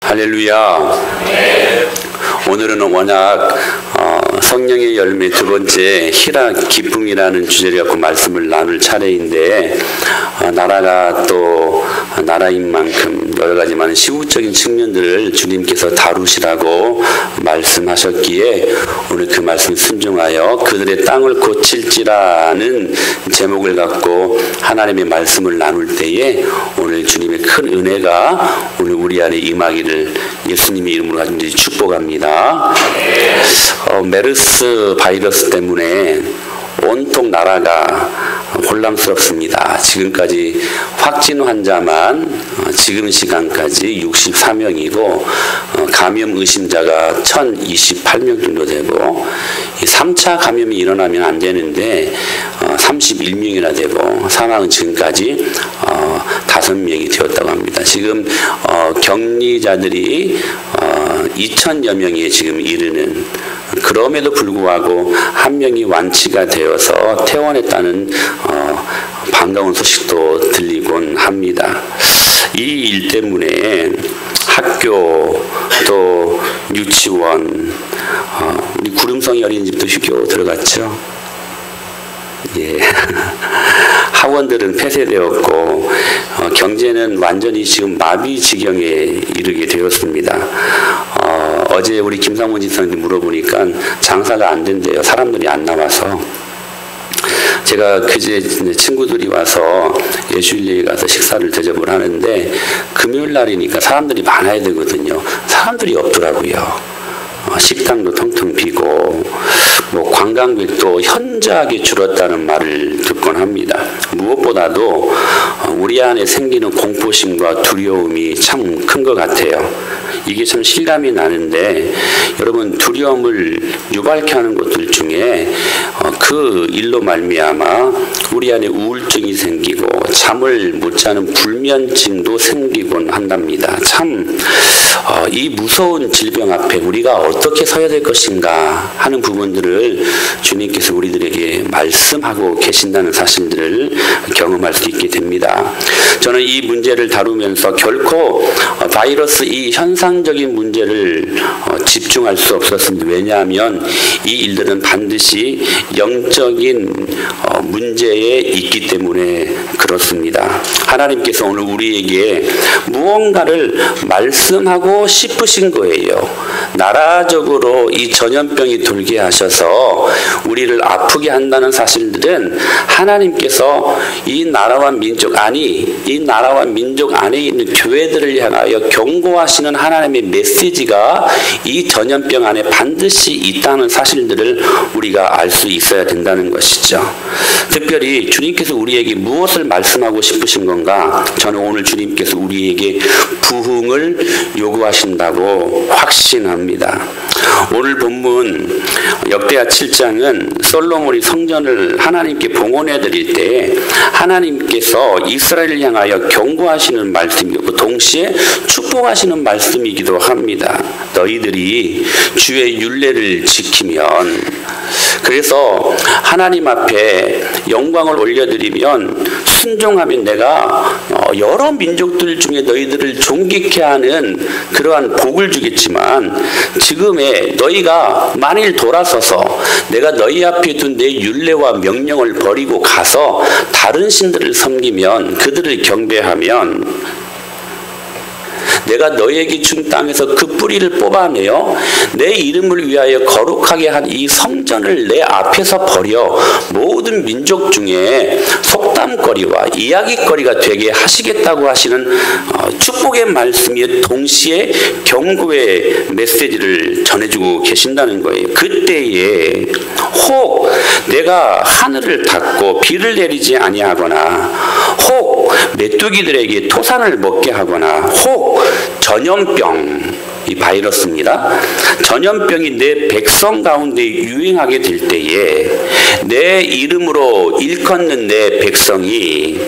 할렐루야. 네. 오늘은 워낙 성령의 열매 두 번째 희락 기쁨이라는 주제를 갖고 말씀을 나눌 차례인데 나라가 또 나라인 만큼 여러 가지 많은 시국적인 측면들을 주님께서 다루시라고 말씀하셨기에 오늘 그 말씀 순종하여 그들의 땅을 고칠지라는 제목을 갖고 하나님의 말씀을 나눌 때에 오늘 주님의 큰 은혜가 오늘 우리 안에 임하기를 예수님의 이름으로 간절히 축복합니다. 메르스 바이러스 때문에 온통 나라가 혼란스럽습니다. 지금까지 확진 환자만 지금 시간까지 64명이고 감염 의심자가 1028명 정도 되고 3차 감염이 일어나면 안 되는데 31명이나 되고 사망은 지금까지 5명이 되었다고 합니다. 지금 격리자들이 2000여 명에 지금 이르는, 그럼에도 불구하고 한 명이 완치가 되어서 퇴원했다는 반가운 소식도 들리곤 합니다. 이 일 때문에 학교 또 유치원, 우리 구름성이 어린이집도 휴교 들어갔죠. 예. 학원들은 폐쇄되었고 경제는 완전히 지금 마비 지경에 이르게 되었습니다. 어제 우리 김상문 집사님한테 물어보니까 장사가 안 된대요. 사람들이 안 나와서. 제가 그제 친구들이 와서 예수일리에 가서 식사를 대접을 하는데 금요일 날이니까 사람들이 많아야 되거든요. 사람들이 없더라고요. 식당도 텅텅 비고 뭐 관광객도 현저하게 줄었다는 말을 듣곤 합니다. 무엇보다도 우리 안에 생기는 공포심과 두려움이 참 큰 것 같아요. 이게 참 실감이 나는데 여러분, 두려움을 유발케 하는 것들 중에 그 일로 말미암아 우리 안에 우울증이 생기고 잠을 못 자는 불면증도 생기곤 한답니다. 참 이 무서운 질병 앞에 우리가 어떻게 서야 될 것인가 하는 부분들을 주님께서 우리들에게 말씀하고 계신다는 사실들을 경험할 수 있게 됩니다. 저는 이 문제를 다루면서 결코 바이러스 이 현상적인 문제를 집중할 수 없었습니다. 왜냐하면 이 일들은 반드시 영적인 문제에 있기 때문에 그렇습니다. 하나님께서 오늘 우리에게 무언가를 말씀하고 싶으신 거예요. 나라적으로 이 전염병이 돌게 하셔서 우리를 아프게 한다는 사실들은 하나님께서 이 나라와 민족, 이 나라와 민족 안에 있는 교회들을 향하여 경고하시는 하나님의 메시지가 이 전염병 안에 반드시 있다는 사실들을 우리가 알 수 있어야 된다는 것이죠. 특별히 주님께서 우리에게 무엇을 말씀하고 싶으신 건가? 저는 오늘 주님께서 우리에게 부흥을 요구하신다고 확신합니다. 오늘 본문 역대하 7장은 솔로몬이 성전을 하나님께 봉헌해 드릴 때 하나님께서 이스라엘을 향하여 경고하시는 말씀이고 동시에 축복하시는 말씀이기도 합니다. 너희들이 주의 율례를 지키면, 그래서 하나님 앞에 영광을 올려드리면 순종하면 내가 여러 민족들 중에 너희들을 존귀케 하는 그러한 복을 주겠지만, 지금의 너희가 만일 돌아서서 내가 너희 앞에 둔 내 율례와 명령을 버리고 가서 다른 신들을 섬기면, 그들을 경배하면 내가 너희에게 준 땅에서 그 뿌리를 뽑아내어 내 이름을 위하여 거룩하게 한 이 성전을 내 앞에서 버려 모든 민족 중에 속담거리와 이야기거리가 되게 하시겠다고 하시는 축복의 말씀이 동시에 경고의 메시지를 전해주고 계신다는 거예요. 그때에 혹 내가 하늘을 닫고 비를 내리지 아니하거나, 혹 메뚜기들에게 토산을 먹게 하거나, 혹 전염병, 이 바이러스입니다. 전염병이 내 백성 가운데 유행하게 될 때에 내 이름으로 일컫는 내 백성이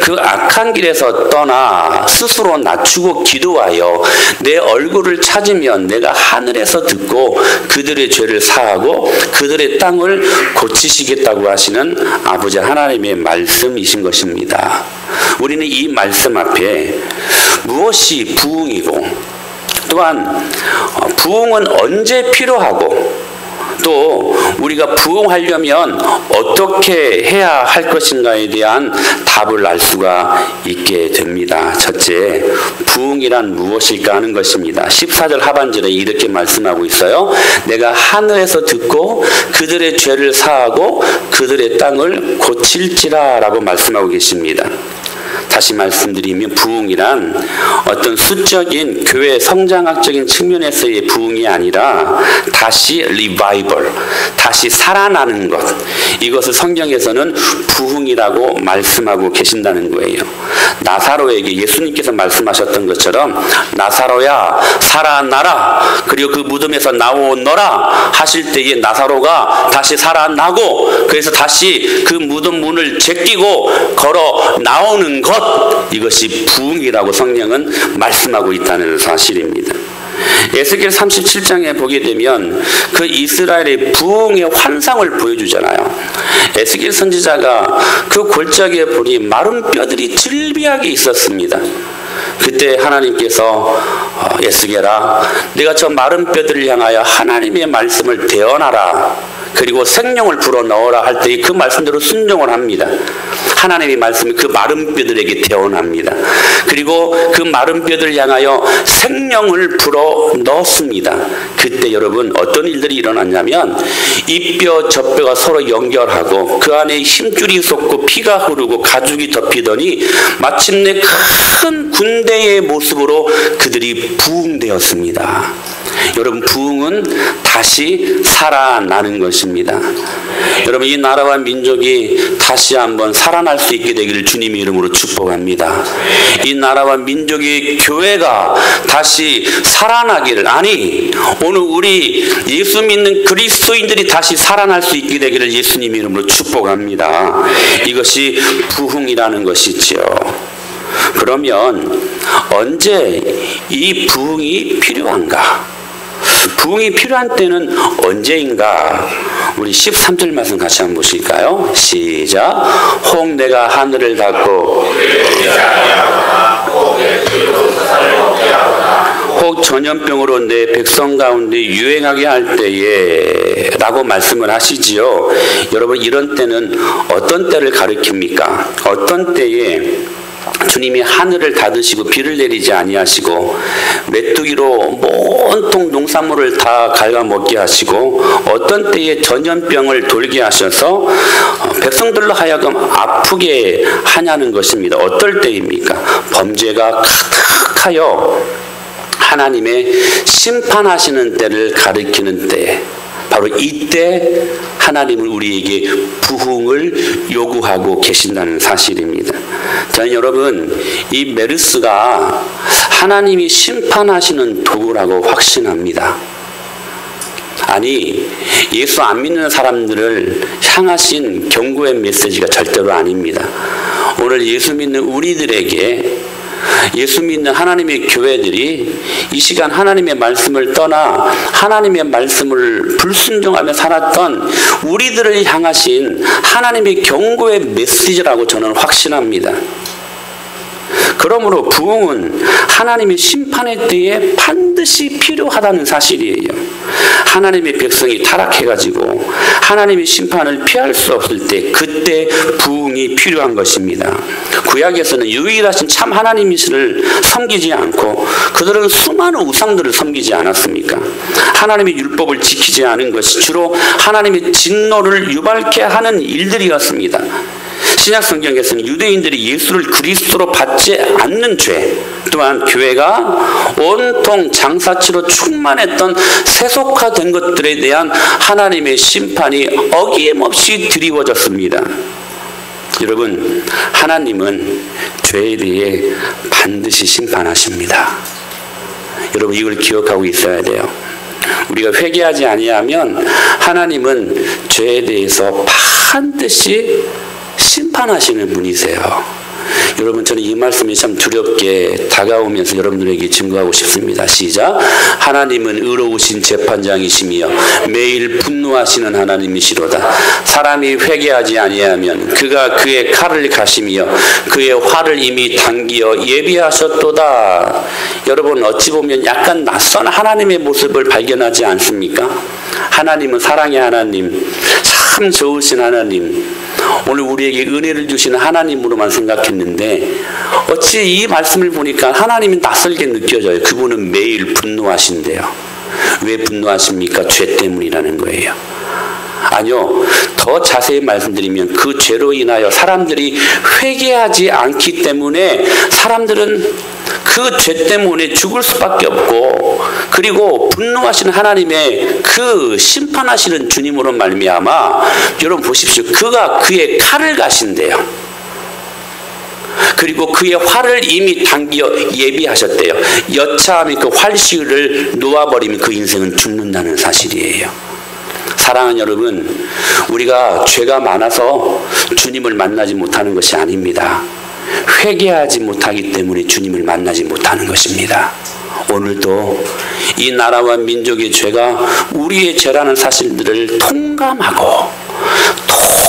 그 악한 길에서 떠나 스스로 낮추고 기도하여 내 얼굴을 찾으면 내가 하늘에서 듣고 그들의 죄를 사하고 그들의 땅을 고치시겠다고 하시는 아버지 하나님의 말씀이신 것입니다. 우리는 이 말씀 앞에 무엇이 부흥이고 또한 부흥은 언제 필요하고 또 우리가 부흥하려면 어떻게 해야 할 것인가에 대한 답을 알 수가 있게 됩니다. 첫째, 부흥이란 무엇일까 하는 것입니다. 14절 하반절에 이렇게 말씀하고 있어요. 내가 하늘에서 듣고 그들의 죄를 사하고 그들의 땅을 고칠지라 라고 말씀하고 계십니다. 다시 말씀드리면 부흥이란 어떤 수적인 교회 성장학적인 측면에서의 부흥이 아니라 다시 리바이벌, 다시 살아나는 것, 이것을 성경에서는 부흥이라고 말씀하고 계신다는 거예요. 나사로에게 예수님께서 말씀하셨던 것처럼 나사로야 살아나라, 그리고 그 무덤에서 나오너라 하실 때에 나사로가 다시 살아나고 그래서 다시 그 무덤 문을 제끼고 걸어 나오는 것, 이것이 부흥이라고 성령은 말씀하고 있다는 사실입니다. 에스겔 37장에 보게 되면 그 이스라엘의 부흥의 환상을 보여주잖아요. 에스겔 선지자가 그 골짜기에 보니 마른 뼈들이 즐비하게 있었습니다. 그때 하나님께서 에스겔아, 네가 저 마른 뼈들을 향하여 하나님의 말씀을 대언하라, 그리고 생명을 불어넣어라 할 때 그 말씀대로 순종을 합니다. 하나님의 말씀이 그 마른 뼈들에게 대언합니다. 그리고 그 마른 뼈들을 향하여 생명을 불어넣습니다. 그때 여러분 어떤 일들이 일어났냐면 이 뼈 저 뼈가 서로 연결하고 그 안에 힘줄이 솟고 피가 흐르고 가죽이 덮이더니 마침내 큰 군대의 모습으로 그들이 부흥되었습니다. 여러분 부흥은 다시 살아나는 것입니다. 여러분 이 나라와 민족이 다시 한번 살아날 수 있게 되기를 주님의 이름으로 축복합니다. 이 나라와 민족의 교회가 다시 살아나기를, 아니 오늘 우리 예수 믿는 그리스도인들이 다시 살아날 수 있게 되기를 예수님의 이름으로 축복합니다. 이것이 부흥이라는 것이지요. 그러면 언제 이 부흥이 필요한가? 부흥이 필요한 때는 언제인가? 우리 13절 말씀 같이 한번 보실까요? 시작. 혹 내가 하늘을 닫고 혹 전염병으로 내 백성 가운데 유행하게 할 때에 라고 말씀을 하시지요. 여러분 이런 때는 어떤 때를 가리킵니까? 어떤 때에 주님이 하늘을 닫으시고 비를 내리지 아니하시고 메뚜기로 온통 농산물을 다 갉아먹게 하시고 어떤 때에 전염병을 돌게 하셔서 백성들로 하여금 아프게 하냐는 것입니다. 어떨 때입니까? 범죄가 가득하여 하나님의 심판하시는 때를 가리키는 때, 바로 이때 하나님은 우리에게 부흥을 요구하고 계신다는 사실입니다. 자, 여러분 이 메르스가 하나님이 심판하시는 도구라고 확신합니다. 아니 예수 안 믿는 사람들을 향하신 경고의 메시지가 절대로 아닙니다. 오늘 예수 믿는 우리들에게, 예수 믿는 하나님의 교회들이 이 시간 하나님의 말씀을 떠나 하나님의 말씀을 불순종하며 살았던 우리들을 향하신 하나님의 경고의 메시지라고 저는 확신합니다. 그러므로 부흥은 하나님의 심판의 때에 반드시 필요하다는 사실이에요. 하나님의 백성이 타락해가지고 하나님의 심판을 피할 수 없을 때 그때 부흥이 필요한 것입니다. 구약에서는 유일하신 참 하나님이시를 섬기지 않고 그들은 수많은 우상들을 섬기지 않았습니까? 하나님의 율법을 지키지 않은 것이 주로 하나님의 진노를 유발케 하는 일들이었습니다. 신약 성경에서는 유대인들이 예수를 그리스도로 받지 않는 죄, 또한 교회가 온통 장사치로 충만했던 세속화된 것들에 대한 하나님의 심판이 어김없이 드리워졌습니다. 여러분, 하나님은 죄에 대해 반드시 심판하십니다. 여러분 이걸 기억하고 있어야 돼요. 우리가 회개하지 아니하면 하나님은 죄에 대해서 반드시 심판하시는 분이세요. 여러분, 저는 이 말씀이 참 두렵게 다가오면서 여러분들에게 증거하고 싶습니다. 시작. 하나님은 의로우신 재판장이시며 매일 분노하시는 하나님이시로다. 사람이 회개하지 아니하면 그가 그의 칼을 가시며 그의 활을 이미 당기어 예비하셨도다. 여러분, 어찌 보면 약간 낯선 하나님의 모습을 발견하지 않습니까? 하나님은 사랑의 하나님, 참 좋으신 하나님, 오늘 우리에게 은혜를 주시는 하나님으로만 생각했는데 어찌 이 말씀을 보니까 하나님이 낯설게 느껴져요. 그분은 매일 분노하신대요. 왜 분노하십니까? 죄 때문이라는 거예요. 아니요, 더 자세히 말씀드리면 그 죄로 인하여 사람들이 회개하지 않기 때문에 사람들은 그 죄 때문에 죽을 수밖에 없고, 그리고 분노하시는 하나님의 그 심판하시는 주님으로 말미암아 여러분 보십시오. 그가 그의 칼을 가신대요. 그리고 그의 활을 이미 당겨 예비하셨대요. 여차하면 그 활시를 놓아버리면 그 인생은 죽는다는 사실이에요. 사랑하는 여러분, 우리가 죄가 많아서 주님을 만나지 못하는 것이 아닙니다. 회개하지 못하기 때문에 주님을 만나지 못하는 것입니다. 오늘도 이 나라와 민족의 죄가 우리의 죄라는 사실들을 통감하고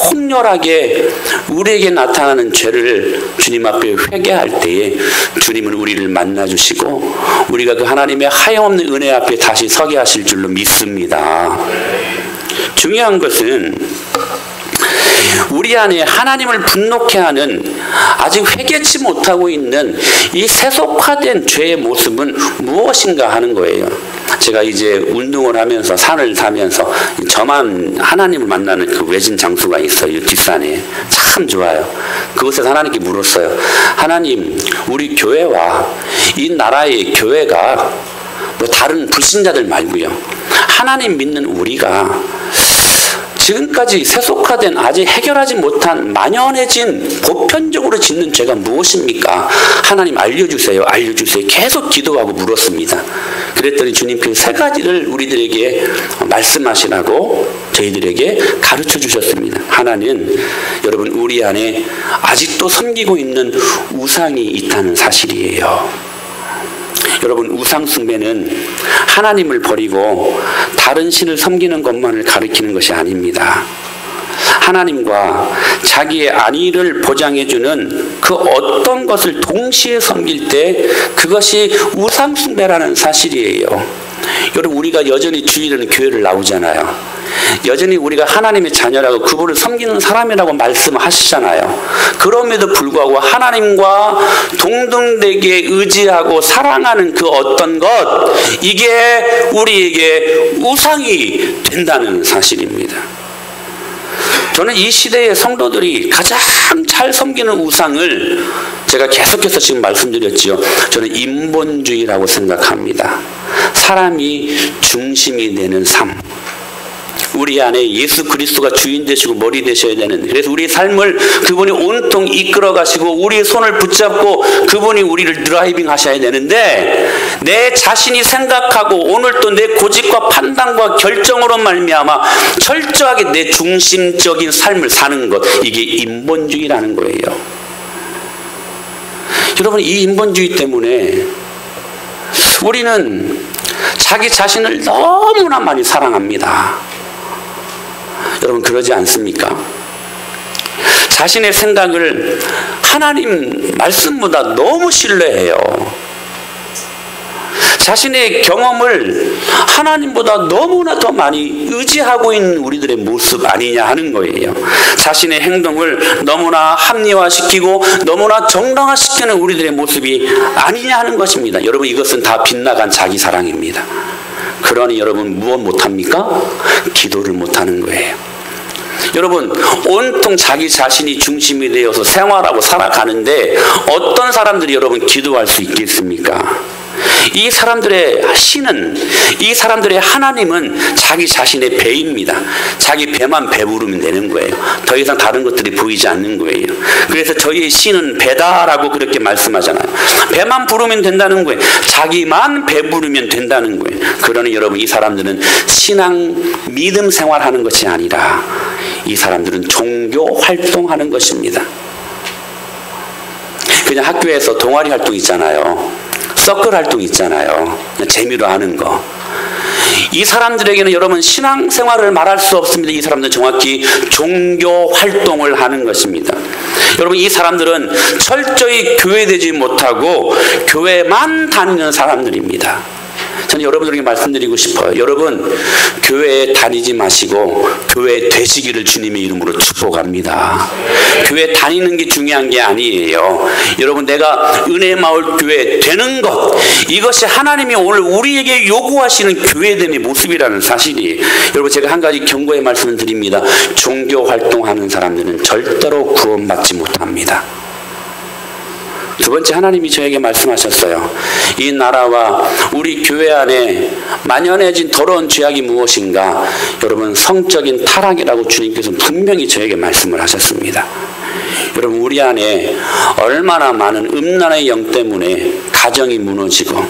통렬하게 우리에게 나타나는 죄를 주님 앞에 회개할 때에 주님은 우리를 만나주시고 우리가 그 하나님의 하염없는 은혜 앞에 다시 서게 하실 줄로 믿습니다. 중요한 것은 우리 안에 하나님을 분노케 하는 아직 회개치 못하고 있는 이 세속화된 죄의 모습은 무엇인가 하는 거예요. 제가 이제 운동을 하면서 산을 타면서 저만 하나님을 만나는 그 외진 장소가 있어요. 뒷산에. 참 좋아요. 그곳에서 하나님께 물었어요. 하나님, 우리 교회와 이 나라의 교회가 뭐 다른 불신자들 말고요, 하나님 믿는 우리가 지금까지 세속화된 아직 해결하지 못한 만연해진 보편적으로 짓는 죄가 무엇입니까? 하나님 알려주세요. 알려주세요. 계속 기도하고 물었습니다. 그랬더니 주님께서 세 가지를 우리들에게 말씀하시라고 저희들에게 가르쳐 주셨습니다. 하나는 여러분, 우리 안에 아직도 섬기고 있는 우상이 있다는 사실이에요. 여러분, 우상 숭배는 하나님을 버리고 다른 신을 섬기는 것만을 가리키는 것이 아닙니다. 하나님과 자기의 안위를 보장해주는 그 어떤 것을 동시에 섬길 때 그것이 우상 숭배라는 사실이에요. 여러분, 우리가 여전히 주일에는 교회를 나오잖아요. 여전히 우리가 하나님의 자녀라고 그분을 섬기는 사람이라고 말씀하시잖아요. 그럼에도 불구하고 하나님과 동등되게 의지하고 사랑하는 그 어떤 것, 이게 우리에게 우상이 된다는 사실입니다. 저는 이 시대의 성도들이 가장 잘 섬기는 우상을 제가 계속해서 지금 말씀드렸지요. 저는 인본주의라고 생각합니다. 사람이 중심이 되는 삶. 우리 안에 예수 그리스도가 주인 되시고 머리 되셔야 되는, 그래서 우리 삶을 그분이 온통 이끌어 가시고 우리의 손을 붙잡고 그분이 우리를 드라이빙 하셔야 되는데, 내 자신이 생각하고 오늘 또 내 고집과 판단과 결정으로 말미암아 철저하게 내 중심적인 삶을 사는 것, 이게 인본주의라는 거예요. 여러분, 이 인본주의 때문에 우리는 자기 자신을 너무나 많이 사랑합니다. 여러분, 그러지 않습니까? 자신의 생각을 하나님 말씀보다 너무 신뢰해요. 자신의 경험을 하나님보다 너무나 더 많이 의지하고 있는 우리들의 모습 아니냐 하는 거예요. 자신의 행동을 너무나 합리화시키고 너무나 정당화시키는 우리들의 모습이 아니냐 하는 것입니다. 여러분, 이것은 다 빗나간 자기 사랑입니다. 그러니 여러분, 무엇 못합니까? 기도를 못하는 거예요. 여러분, 온통 자기 자신이 중심이 되어서 생활하고 살아가는데 어떤 사람들이 여러분 기도할 수 있겠습니까? 이 사람들의 신은, 이 사람들의 하나님은 자기 자신의 배입니다. 자기 배만 배부르면 되는 거예요. 더 이상 다른 것들이 보이지 않는 거예요. 그래서 저희의 신은 배다라고 그렇게 말씀하잖아요. 배만 부르면 된다는 거예요. 자기만 배부르면 된다는 거예요. 그러니 여러분, 이 사람들은 신앙, 믿음 생활하는 것이 아니라 이 사람들은 종교 활동하는 것입니다. 그냥 학교에서 동아리 활동 있잖아요. 서클 활동 있잖아요. 그냥 재미로 하는 거. 이 사람들에게는 여러분 신앙생활을 말할 수 없습니다. 이 사람들은 정확히 종교 활동을 하는 것입니다. 여러분 이 사람들은 철저히 교회되지 못하고 교회만 다니는 사람들입니다. 저는 여러분들에게 말씀드리고 싶어요. 여러분 교회에 다니지 마시고 교회 되시기를 주님의 이름으로 축복합니다. 교회 다니는 게 중요한 게 아니에요. 여러분 내가 은혜마을 교회 되는 것, 이것이 하나님이 오늘 우리에게 요구하시는 교회됨의 모습이라는 사실이, 여러분 제가 한 가지 경고의 말씀을 드립니다. 종교 활동하는 사람들은 절대로 구원받지 못합니다. 두 번째, 하나님이 저에게 말씀하셨어요. 이 나라와 우리 교회 안에 만연해진 더러운 죄악이 무엇인가? 여러분 성적인 타락이라고 주님께서 분명히 저에게 말씀을 하셨습니다. 여러분 우리 안에 얼마나 많은 음란의 영 때문에 가정이 무너지고,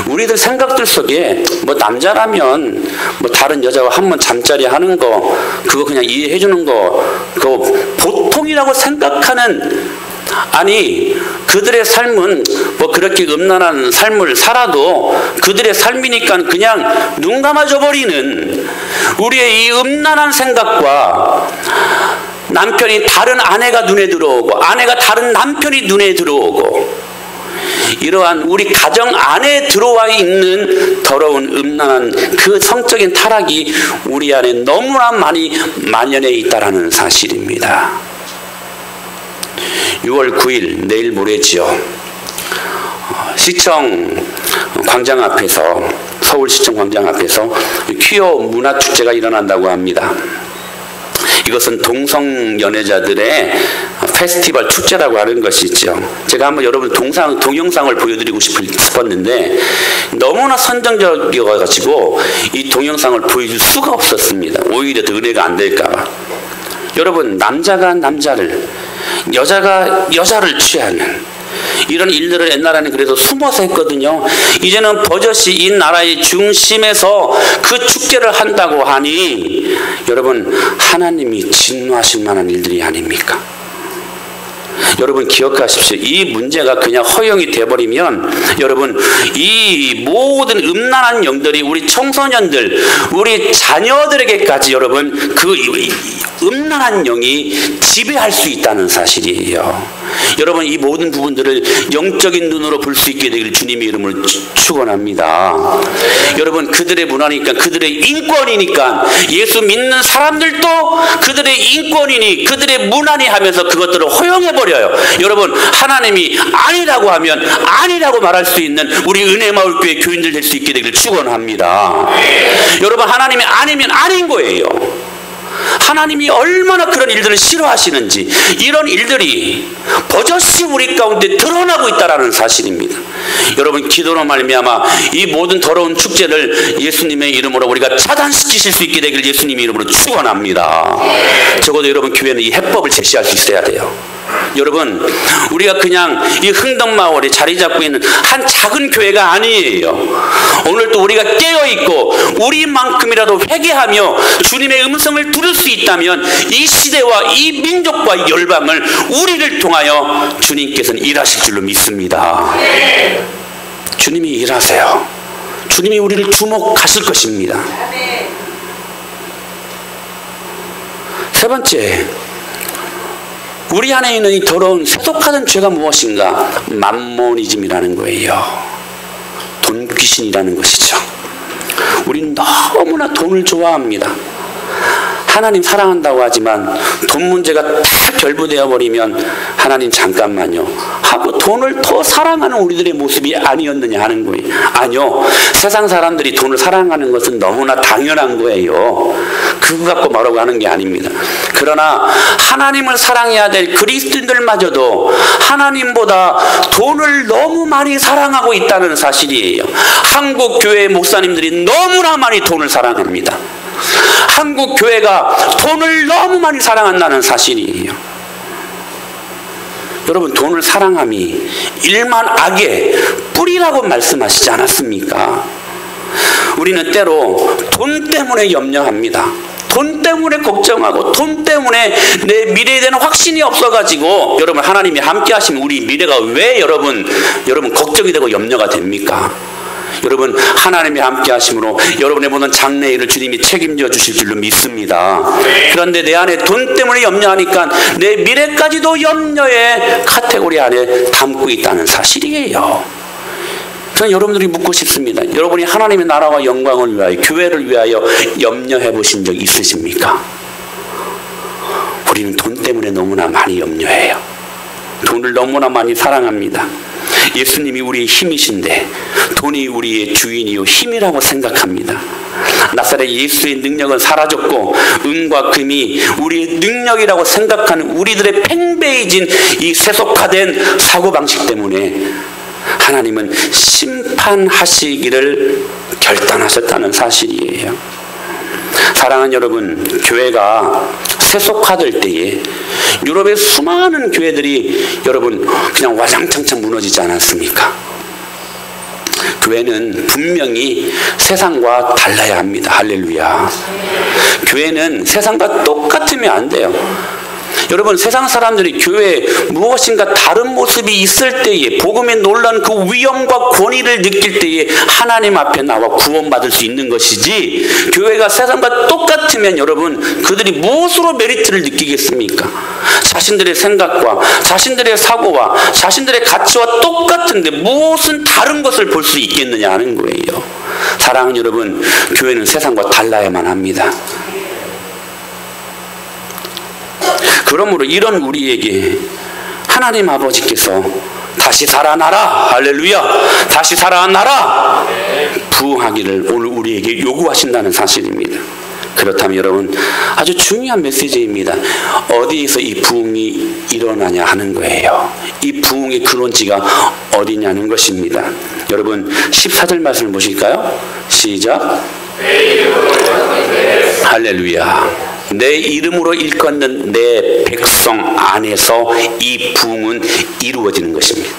우리들 생각들 속에 뭐 남자라면 뭐 다른 여자와 한번 잠자리 하는 거 그거 그냥 이해해 주는 거 그거 보통이라고 생각하는, 아니 그들의 삶은 뭐 그렇게 음란한 삶을 살아도 그들의 삶이니까 그냥 눈 감아줘 버리는 우리의 이 음란한 생각과, 남편이 다른 아내가 눈에 들어오고 아내가 다른 남편이 눈에 들어오고, 이러한 우리 가정 안에 들어와 있는 더러운 음란한 그 성적인 타락이 우리 안에 너무나 많이 만연해 있다라는 사실입니다. 6월 9일 내일 모레지요. 시청 광장 앞에서, 서울시청 광장 앞에서 퀴어 문화축제가 일어난다고 합니다. 이것은 동성 연애자들의 페스티벌 축제라고 하는 것이죠. 제가 한번 여러분 동영상을 보여드리고 싶었는데 너무나 선정적이어가지고 이 동영상을 보여줄 수가 없었습니다. 오히려 더 은혜가 안 될까봐. 여러분 남자가 남자를, 여자가 여자를 취하는 이런 일들을 옛날에는 그래서 숨어서 했거든요. 이제는 버젓이 이 나라의 중심에서 그 축제를 한다고 하니 여러분 하나님이 진노하실 만한 일들이 아닙니까? 여러분 기억하십시오. 이 문제가 그냥 허용이 돼버리면 여러분 이 모든 음란한 영들이 우리 청소년들, 우리 자녀들에게까지 여러분 그 음란한 영이 지배할 수 있다는 사실이에요. 여러분 이 모든 부분들을 영적인 눈으로 볼 수 있게 되기를 주님의 이름으로 축원합니다. 여러분 그들의 문화니까, 그들의 인권이니까, 예수 믿는 사람들도 그들의 인권이니 그들의 문화니 하면서 그것들을 허용해버려요. 여러분 하나님이 아니라고 하면 아니라고 말할 수 있는 우리 은혜마을교회 교인들 될 수 있게 되기를 축원합니다. 여러분 하나님이 아니면 아닌 거예요. 하나님이 얼마나 그런 일들을 싫어하시는지, 이런 일들이 버젓이 우리 가운데 드러나고 있다는 사실입니다. 여러분 기도로 말미암아 이 모든 더러운 축제를 예수님의 이름으로 우리가 차단시키실 수 있게 되길 예수님의 이름으로 축원합니다. 적어도 여러분 교회는 이 해법을 제시할 수 있어야 돼요. 여러분 우리가 그냥 이 흥덕마을에 자리 잡고 있는 한 작은 교회가 아니에요. 오늘도 우리가 깨어있고 우리만큼이라도 회개하며 주님의 음성을 들을 수 있다면 이 시대와 이 민족과 열방을 우리를 통하여 주님께서는 일하실 줄로 믿습니다. 주님이 일하세요. 주님이 우리를 주목하실 것입니다. 세 번째, 우리 안에 있는 이 더러운 세속화된 죄가 무엇인가? 맘모니즘이라는 거예요. 돈 귀신이라는 것이죠. 우리는 너무나 돈을 좋아합니다. 하나님 사랑한다고 하지만 돈 문제가 다 결부되어 버리면 하나님 잠깐만요 하고 돈을 더 사랑하는 우리들의 모습이 아니었느냐 하는 거예요. 아니요, 세상 사람들이 돈을 사랑하는 것은 너무나 당연한 거예요. 그거 갖고 뭐라고 하는 게 아닙니다. 그러나 하나님을 사랑해야 될 그리스도인들마저도 하나님보다 돈을 너무 많이 사랑하고 있다는 사실이에요. 한국 교회 목사님들이 너무나 많이 돈을 사랑합니다. 한국 교회가 돈을 너무 많이 사랑한다는 사실이에요. 여러분 돈을 사랑함이 일만 악의 뿌리라고 말씀하시지 않았습니까? 우리는 때로 돈 때문에 염려합니다. 돈 때문에 걱정하고 돈 때문에 내 미래에 대한 확신이 없어가지고 여러분 하나님이 함께 하시면 우리 미래가 왜 여러분 걱정이 되고 염려가 됩니까? 여러분 하나님이 함께 하심으로 여러분의 모든 장래일을 주님이 책임져 주실 줄로 믿습니다. 그런데 내 안에 돈 때문에 염려하니까 내 미래까지도 염려의 카테고리 안에 담고 있다는 사실이에요. 저는 여러분들이 묻고 싶습니다. 여러분이 하나님의 나라와 영광을 위하여 교회를 위하여 염려해 보신 적 있으십니까? 우리는 돈 때문에 너무나 많이 염려해요. 돈을 너무나 많이 사랑합니다. 예수님이 우리의 힘이신데 돈이 우리의 주인이요 힘이라고 생각합니다. 나사렛 예수의 능력은 사라졌고 은과 금이 우리의 능력이라고 생각하는 우리들의 팽배해진 이 세속화된 사고방식 때문에 하나님은 심판하시기를 결단하셨다는 사실이에요. 사랑하는 여러분, 교회가 세속화될 때에 유럽의 수많은 교회들이 여러분 그냥 와장창창 무너지지 않았습니까? 교회는 분명히 세상과 달라야 합니다. 할렐루야. 교회는 세상과 똑같으면 안 돼요. 여러분 세상 사람들이 교회에 무엇인가 다른 모습이 있을 때에 복음에 놀란 그 위엄과 권위를 느낄 때에 하나님 앞에 나와 구원받을 수 있는 것이지 교회가 세상과 똑같으면 여러분 그들이 무엇으로 메리트를 느끼겠습니까? 자신들의 생각과 자신들의 사고와 자신들의 가치와 똑같은데 무엇은 다른 것을 볼 수 있겠느냐 하는 거예요. 사랑하는 여러분, 교회는 세상과 달라야만 합니다. 그러므로 이런 우리에게 하나님 아버지께서 다시 살아나라, 할렐루야, 다시 살아나라 부흥하기를 오늘 우리에게 요구하신다는 사실입니다. 그렇다면 여러분 아주 중요한 메시지입니다. 어디에서 이 부흥이 일어나냐 하는 거예요. 이 부흥의 근원지가 어디냐는 것입니다. 여러분 14절 말씀을 보실까요? 시작. 할렐루야. 내 이름으로 일컫는 내 백성 안에서 이 부흥은 이루어지는 것입니다.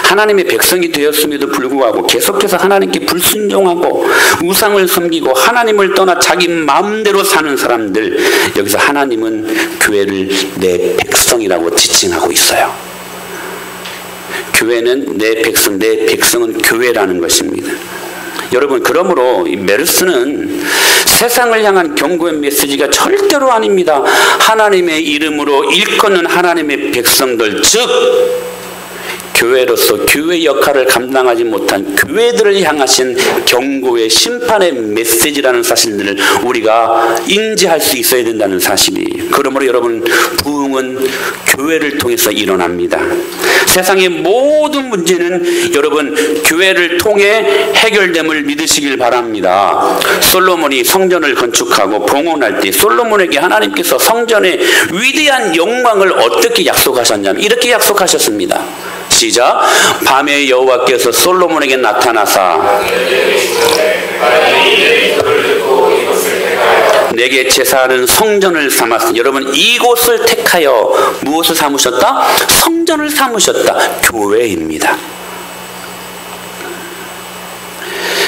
하나님의 백성이 되었음에도 불구하고 계속해서 하나님께 불순종하고 우상을 섬기고 하나님을 떠나 자기 마음대로 사는 사람들, 여기서 하나님은 교회를 내 백성이라고 지칭하고 있어요. 교회는 내 백성은 교회라는 것입니다. 여러분 그러므로 이 메르스는 세상을 향한 경고의 메시지가 절대로 아닙니다. 하나님의 이름으로 일컫는 하나님의 백성들, 즉 교회로서 교회 역할을 감당하지 못한 교회들을 향하신 경고의 심판의 메시지라는 사실들을 우리가 인지할 수 있어야 된다는 사실이에요. 그러므로 여러분 부흥은 교회를 통해서 일어납니다. 세상의 모든 문제는 여러분 교회를 통해 해결됨을 믿으시길 바랍니다. 솔로몬이 성전을 건축하고 봉헌할 때 솔로몬에게 하나님께서 성전의 위대한 영광을 어떻게 약속하셨냐면 이렇게 약속하셨습니다. 시작. 밤에 여호와께서 솔로몬에게 나타나사 내게 제사하는 성전을 삼았으니, 여러분 이곳을 택하여 무엇을 삼으셨다? 성전을 삼으셨다. 교회입니다.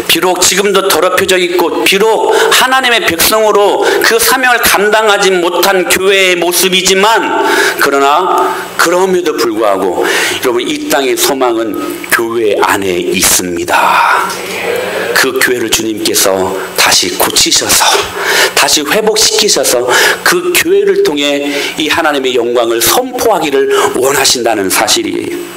비록 지금도 더럽혀져 있고 비록 하나님의 백성으로 그 사명을 감당하지 못한 교회의 모습이지만 그럼에도 불구하고 여러분 이 땅의 소망은 교회 안에 있습니다. 그 교회를 주님께서 다시 고치셔서 다시 회복시키셔서 그 교회를 통해 이 하나님의 영광을 선포하기를 원하신다는 사실이에요.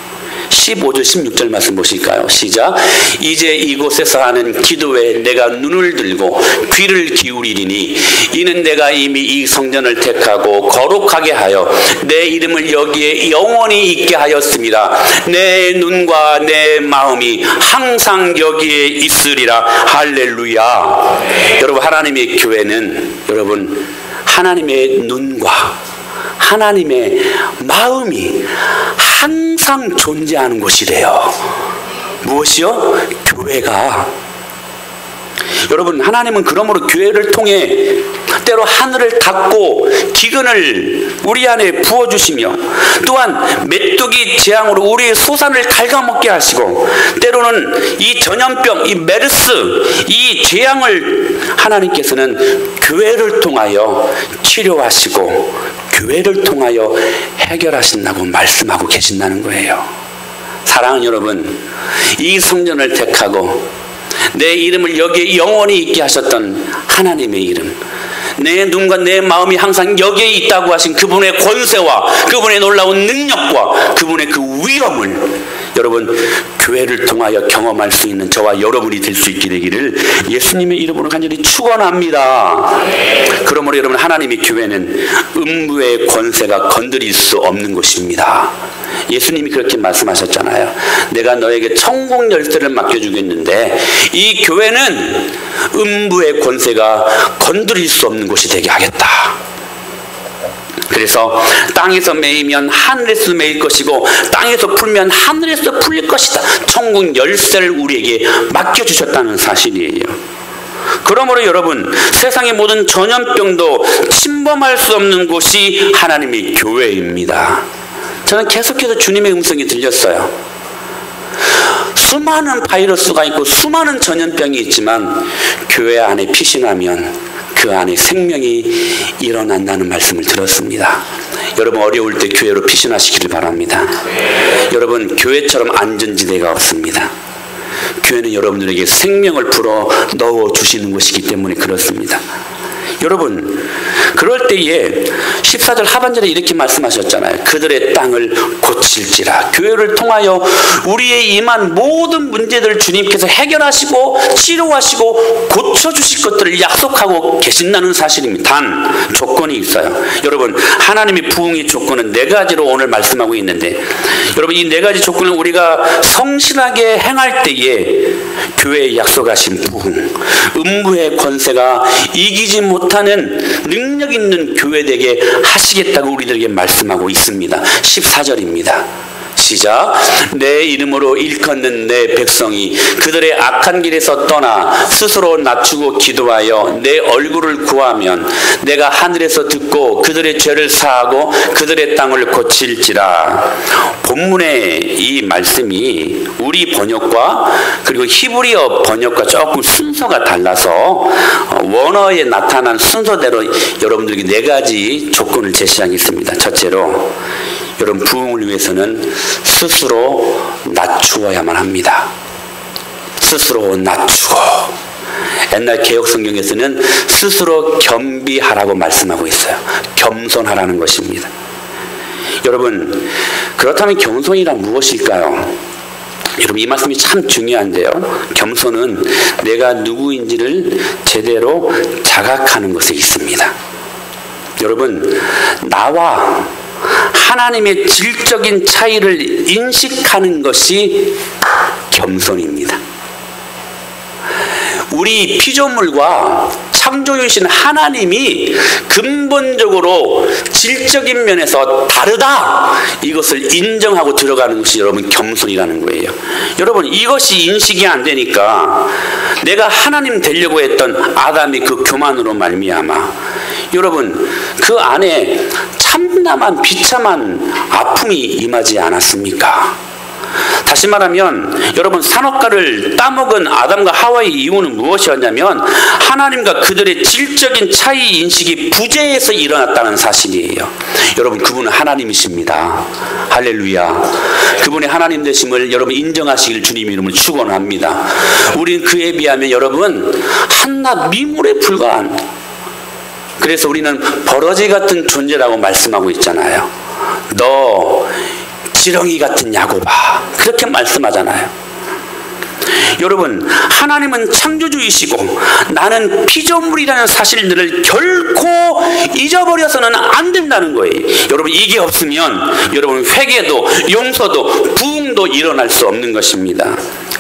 15절 16절 말씀 보실까요? 시작. 이제 이곳에서 하는 기도에 내가 눈을 들고 귀를 기울이리니 이는 내가 이미 이 성전을 택하고 거룩하게 하여 내 이름을 여기에 영원히 있게 하였습니다. 내 눈과 내 마음이 항상 여기에 있으리라. 할렐루야. 여러분 하나님의 교회는 여러분 하나님의 눈과 하나님의 마음이 항상 존재하는 곳이래요. 무엇이요? 교회가. 여러분 하나님은 그러므로 교회를 통해 때로 하늘을 닫고 기근을 우리 안에 부어주시며 또한 메뚜기 재앙으로 우리의 소산을 갉아먹게 하시고 때로는 이 전염병, 이 메르스, 이 재앙을 하나님께서는 교회를 통하여 치료하시고 교회를 통하여 해결하신다고 말씀하고 계신다는 거예요. 사랑하는 여러분, 이 성전을 택하고 내 이름을 여기에 영원히 있게 하셨던 하나님의 이름, 내 눈과 내 마음이 항상 여기에 있다고 하신 그분의 권세와 그분의 놀라운 능력과 그분의 그 위엄을 여러분 교회를 통하여 경험할 수 있는 저와 여러분이 될 수 있게 되기를 예수님의 이름으로 간절히 축원합니다. 그러므로 여러분, 하나님의 교회는 음부의 권세가 건드릴 수 없는 곳입니다. 예수님이 그렇게 말씀하셨잖아요. 내가 너에게 천국 열쇠를 맡겨주겠는데 이 교회는 음부의 권세가 건드릴 수 없는 곳이 되게 하겠다. 그래서 땅에서 매이면 하늘에서 매일 것이고 땅에서 풀면 하늘에서 풀릴 것이다. 천국 열쇠를 우리에게 맡겨주셨다는 사실이에요. 그러므로 여러분, 세상의 모든 전염병도 침범할 수 없는 곳이 하나님의 교회입니다. 저는 계속해서 주님의 음성이 들렸어요. 수많은 바이러스가 있고 수많은 전염병이 있지만 교회 안에 피신하면 그 안에 생명이 일어난다는 말씀을 들었습니다. 여러분, 어려울 때 교회로 피신하시기를 바랍니다. 여러분, 교회처럼 안전지대가 없습니다. 교회는 여러분들에게 생명을 불어 넣어주시는 것이기 때문에 그렇습니다. 여러분, 그럴 때에 14절 하반절에 이렇게 말씀하셨잖아요. 그들의 땅을 고칠지라. 교회를 통하여 우리의 임한 모든 문제들을 주님께서 해결하시고 치료하시고 고쳐주실 것들을 약속하고 계신다는 사실입니다. 단 조건이 있어요. 여러분, 하나님의 부흥의 조건은 4가지로 오늘 말씀하고 있는데, 여러분, 이 4가지 조건을 우리가 성실하게 행할 때에 교회에 약속하신 부흥, 음부의 권세가 이기지 못하는 능력 있는 교회 되게 하시겠다고 우리들에게 말씀하고 있습니다. 14절입니다. 시작. 내 이름으로 일컫는 내 백성이 그들의 악한 길에서 떠나 스스로 낮추고 기도하여 내 얼굴을 구하면 내가 하늘에서 듣고 그들의 죄를 사하고 그들의 땅을 고칠지라. 본문의 이 말씀이 우리 번역과 그리고 히브리어 번역과 조금 순서가 달라서 원어에 나타난 순서대로 여러분들에게 4가지 조건을 제시하겠습니다. 첫째로, 여러분, 부흥을 위해서는 스스로 낮추어야만 합니다. 스스로 낮추고. 옛날 개혁 성경에서는 스스로 겸비하라고 말씀하고 있어요. 겸손하라는 것입니다. 여러분, 그렇다면 겸손이란 무엇일까요? 여러분, 이 말씀이 참 중요한데요. 겸손은 내가 누구인지를 제대로 자각하는 것에 있습니다. 여러분, 나와 하나님의 질적인 차이를 인식하는 것이 겸손입니다. 우리 피조물과 창조주이신 하나님이 근본적으로 질적인 면에서 다르다, 이것을 인정하고 들어가는 것이 여러분 겸손이라는 거예요. 여러분, 이것이 인식이 안 되니까 내가 하나님 되려고 했던 아담의 그 교만으로 말미암아 여러분 그 안에 참담한 비참한 아픔이 임하지 않았습니까? 다시 말하면 여러분, 산업가를 따먹은 아담과 하와의 이유는 무엇이었냐면 하나님과 그들의 질적인 차이 인식이 부재해서 일어났다는 사실이에요. 여러분, 그분은 하나님이십니다. 할렐루야. 그분의 하나님 되심을 여러분 인정하시길 주님 이름으로 축원합니다. 우리는 그에 비하면 여러분 한낱 미물에 불과한, 그래서 우리는 버러지 같은 존재라고 말씀하고 있잖아요. 너 지렁이 같은 야곱아, 그렇게 말씀하잖아요. 여러분, 하나님은 창조주이시고 나는 피조물이라는 사실들을 결코 잊어버려서는 안 된다는 거예요. 여러분, 이게 없으면 여러분 회개도 용서도 부흥도 일어날 수 없는 것입니다.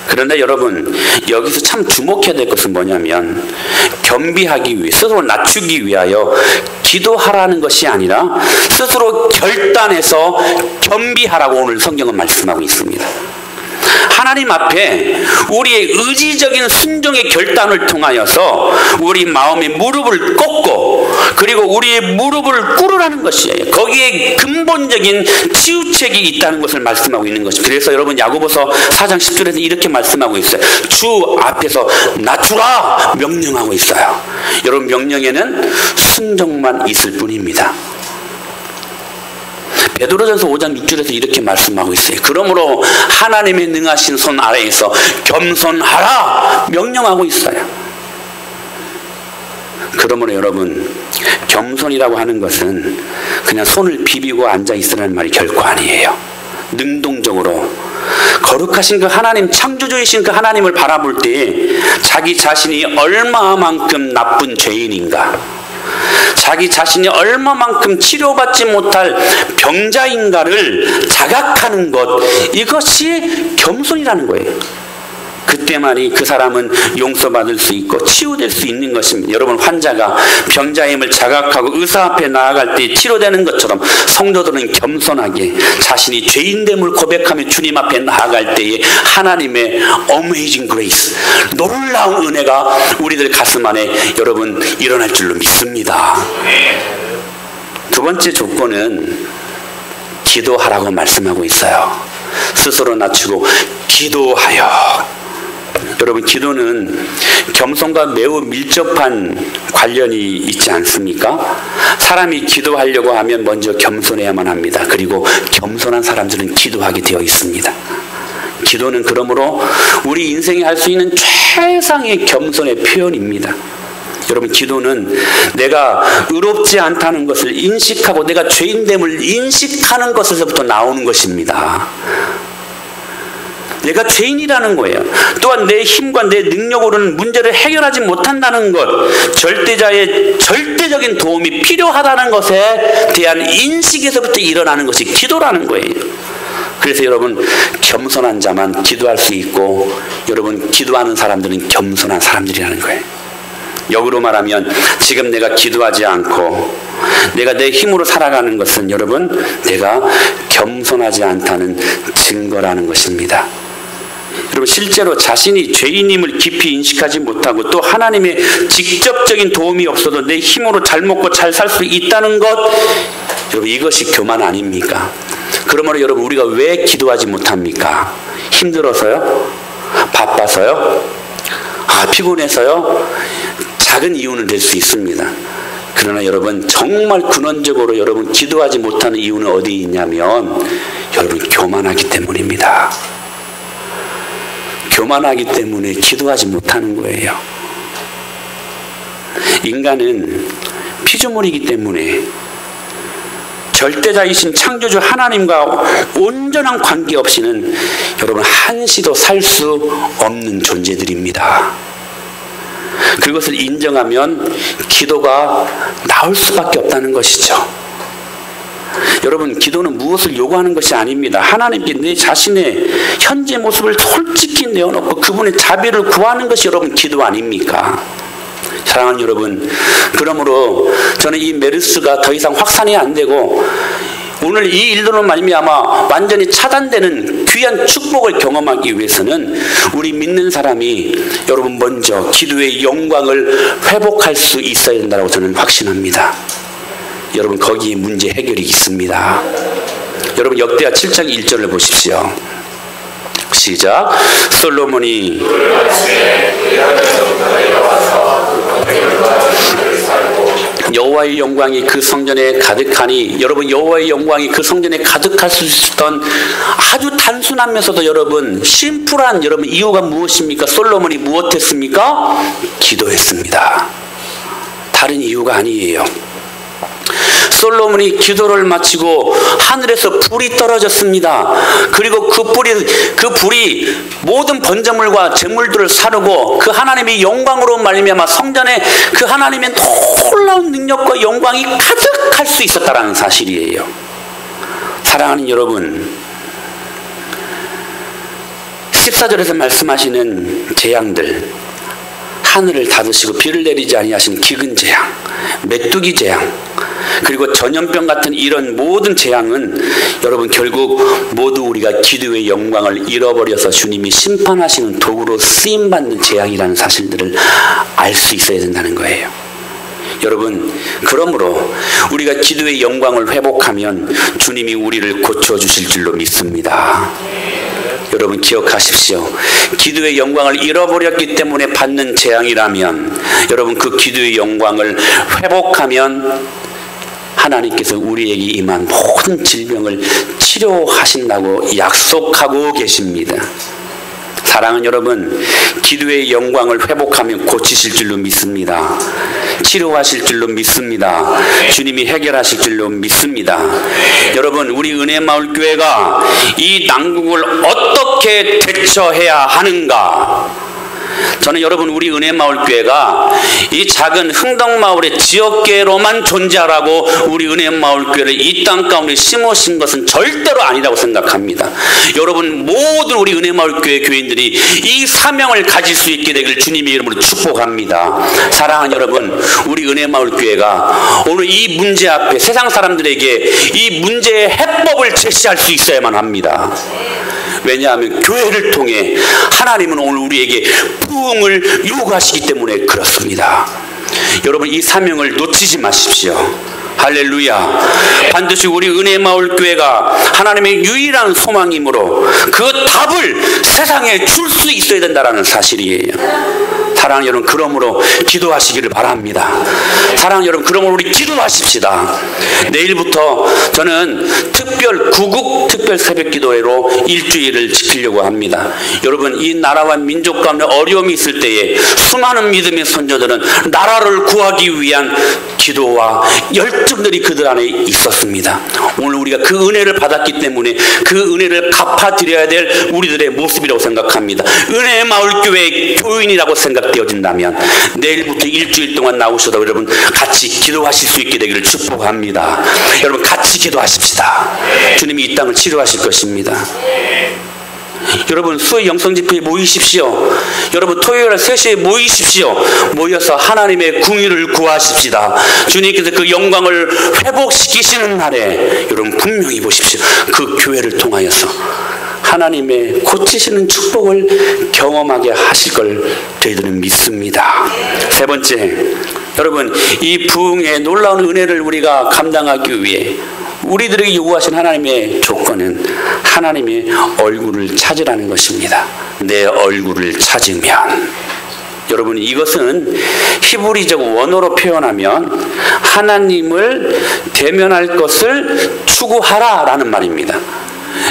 그런데 여러분, 여기서 참 주목해야 될 것은 뭐냐면 겸비하기 위해, 스스로 낮추기 위하여 기도하라는 것이 아니라 스스로 결단해서 겸비하라고 오늘 성경은 말씀하고 있습니다. 하나님 앞에 우리의 의지적인 순종의 결단을 통하여서 우리 마음의 무릎을 꿇고 그리고 우리의 무릎을 꿇으라는 것이에요. 거기에 근본적인 치유책이 있다는 것을 말씀하고 있는 것입니다. 그래서 여러분 야고보서 4장 10절에서 이렇게 말씀하고 있어요. 주 앞에서 낮추라 명령하고 있어요. 여러분 명령에는 순종만 있을 뿐입니다. 베드로전서 5장 6절에서 이렇게 말씀하고 있어요. 그러므로 하나님의 능하신 손 아래에서 겸손하라 명령하고 있어요. 그러므로 여러분 겸손이라고 하는 것은 그냥 손을 비비고 앉아 있으라는 말이 결코 아니에요. 능동적으로 거룩하신 그 하나님, 창조주이신 그 하나님을 바라볼 때 자기 자신이 얼마만큼 나쁜 죄인인가, 자기 자신이 얼마만큼 치료받지 못할 병자인가를 자각하는 것, 이것이 겸손이라는 거예요. 그때만이 그 사람은 용서받을 수 있고 치유될 수 있는 것입니다. 여러분 환자가 병자임을 자각하고 의사 앞에 나아갈 때 치료되는 것처럼 성도들은 겸손하게 자신이 죄인됨을 고백하며 주님 앞에 나아갈 때에 하나님의 어메이징 그레이스, 놀라운 은혜가 우리들 가슴 안에 여러분 일어날 줄로 믿습니다. 두 번째 조건은 기도하라고 말씀하고 있어요. 스스로 낮추고 기도하여. 여러분 기도는 겸손과 매우 밀접한 관련이 있지 않습니까? 사람이 기도하려고 하면 먼저 겸손해야만 합니다. 그리고 겸손한 사람들은 기도하게 되어 있습니다. 기도는 그러므로 우리 인생에 할 수 있는 최상의 겸손의 표현입니다. 여러분 기도는 내가 의롭지 않다는 것을 인식하고 내가 죄인됨을 인식하는 것에서부터 나오는 것입니다. 내가 죄인이라는 거예요. 또한 내 힘과 내 능력으로는 문제를 해결하지 못한다는 것, 절대자의 절대적인 도움이 필요하다는 것에 대한 인식에서부터 일어나는 것이 기도라는 거예요. 그래서 여러분 겸손한 자만 기도할 수 있고 여러분 기도하는 사람들은 겸손한 사람들이라는 거예요. 역으로 말하면 지금 내가 기도하지 않고 내가 내 힘으로 살아가는 것은 여러분 내가 겸손하지 않다는 증거라는 것입니다. 여러분 실제로 자신이 죄인임을 깊이 인식하지 못하고 또 하나님의 직접적인 도움이 없어도 내 힘으로 잘 먹고 잘 살 수 있다는 것, 여러분 이것이 교만 아닙니까? 그러므로 여러분 우리가 왜 기도하지 못합니까? 힘들어서요? 바빠서요? 피곤해서요? 작은 이유는 될 수 있습니다. 그러나 여러분 정말 근원적으로 여러분 기도하지 못하는 이유는 어디 있냐면 여러분 교만하기 때문입니다. 교만하기 때문에 기도하지 못하는 거예요. 인간은 피조물이기 때문에 절대자이신 창조주 하나님과 온전한 관계 없이는 여러분 한시도 살 수 없는 존재들입니다. 그것을 인정하면 기도가 나올 수밖에 없다는 것이죠. 여러분 기도는 무엇을 요구하는 것이 아닙니다. 하나님께 내 자신의 현재 모습을 솔직히 내어놓고 그분의 자비를 구하는 것이 여러분 기도 아닙니까? 사랑하는 여러분, 그러므로 저는 이 메르스가 더 이상 확산이 안 되고 오늘 이 일로는 말미암아 완전히 차단되는 귀한 축복을 경험하기 위해서는 우리 믿는 사람이 여러분 먼저 기도의 영광을 회복할 수 있어야 된다고 저는 확신합니다. 여러분 거기에 문제 해결이 있습니다. 여러분 역대하 7장 1절을 보십시오. 시작. 솔로몬이 여호와의 영광이 그 성전에 가득하니, 여러분 여호와의 영광이 그 성전에 가득할 수 있었던 아주 단순하면서도 여러분 심플한 여러분 이유가 무엇입니까? 솔로몬이 무엇했습니까? 기도했습니다. 다른 이유가 아니에요. 솔로몬이 기도를 마치고 하늘에서 불이 떨어졌습니다. 그리고 그 불이 모든 번제물과 제물들을 사르고 그 하나님의 영광으로 말미암아 성전에 그 하나님의 놀라운 능력과 영광이 가득할 수 있었다라는 사실이에요. 사랑하는 여러분, 14절에서 말씀하시는 재앙들, 하늘을 닫으시고 비를 내리지 아니하신 기근 재앙, 메뚜기 재앙, 그리고 전염병 같은 이런 모든 재앙은 여러분 결국 모두 우리가 기도의 영광을 잃어버려서 주님이 심판하시는 도구로 쓰임받는 재앙이라는 사실들을 알 수 있어야 된다는 거예요. 여러분, 그러므로 우리가 기도의 영광을 회복하면 주님이 우리를 고쳐주실 줄로 믿습니다. 여러분 기억하십시오. 기도의 영광을 잃어버렸기 때문에 받는 재앙이라면 여러분 그 기도의 영광을 회복하면 하나님께서 우리에게 임한 모든 질병을 치료하신다고 약속하고 계십니다. 사랑하는 여러분, 기도의 영광을 회복하면 고치실 줄로 믿습니다. 치료하실 줄로 믿습니다. 주님이 해결하실 줄로 믿습니다. 여러분, 우리 은혜마을교회가 이 난국을 어떻게 대처해야 하는가? 저는 여러분 우리 은혜마을교회가 이 작은 흥덕마을의 지역교회로만 존재하라고 우리 은혜마을교회를 이 땅 가운데 심으신 것은 절대로 아니라고 생각합니다. 여러분 모든 우리 은혜마을교회 교인들이 이 사명을 가질 수 있게 되기를 주님의 이름으로 축복합니다. 사랑하는 여러분, 우리 은혜마을교회가 오늘 이 문제 앞에 세상 사람들에게 이 문제의 해법을 제시할 수 있어야만 합니다. 왜냐하면 교회를 통해 하나님은 오늘 우리에게 부흥을 요구하시기 때문에 그렇습니다. 여러분 이 사명을 놓치지 마십시오. 할렐루야. 반드시 우리 은혜마을교회가 하나님의 유일한 소망이므로 그 답을 세상에 줄 수 있어야 된다는 사실이에요. 사랑하는 여러분, 그러므로 기도하시기를 바랍니다. 사랑하는 여러분, 그러므로 우리 기도하십시다. 내일부터 저는 구국 특별 새벽 기도회로 일주일을 지키려고 합니다. 여러분 이 나라와 민족 가운데 어려움이 있을 때에 수많은 믿음의 선조들은 나라를 구하기 위한 기도와 열정들이 그들 안에 있었습니다. 오늘 우리가 그 은혜를 받았기 때문에 그 은혜를 갚아드려야 될 우리들의 모습이라고 생각합니다. 은혜마을교회 교인이라고 생각되어진다면 내일부터 일주일 동안 나오셔도 여러분 같이 기도하실 수 있게 되기를 축복합니다. 여러분 같이 기도하십시다. 주님이 이 땅을 치료하실 것입니다. 여러분 수요일 영성집회에 모이십시오. 여러분 토요일에 3시에 모이십시오. 모여서 하나님의 궁의를 구하십시다. 주님께서 그 영광을 회복시키시는 날에 여러분 분명히 보십시오. 그 교회를 통하여서 하나님의 고치시는 축복을 경험하게 하실 걸 저희들은 믿습니다. 세 번째, 여러분 이 부흥의 놀라운 은혜를 우리가 감당하기 위해 우리들에게 요구하신 하나님의 조건은 하나님의 얼굴을 찾으라는 것입니다. 내 얼굴을 찾으면, 여러분 이것은 히브리적 원어로 표현하면 하나님을 대면할 것을 추구하라라는 말입니다.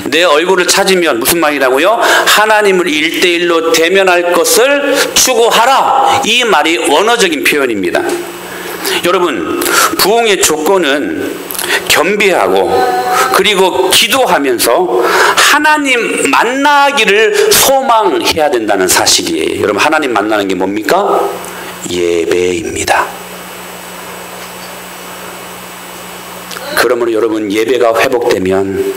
내 얼굴을 찾으면 무슨 말이라고요? 하나님을 1대1로 대면할 것을 추구하라, 이 말이 원어적인 표현입니다. 여러분 부흥의 조건은 겸비하고 그리고 기도하면서 하나님 만나기를 소망해야 된다는 사실이에요. 여러분 하나님 만나는 게 뭡니까? 예배입니다. 그러므로 여러분 예배가 회복되면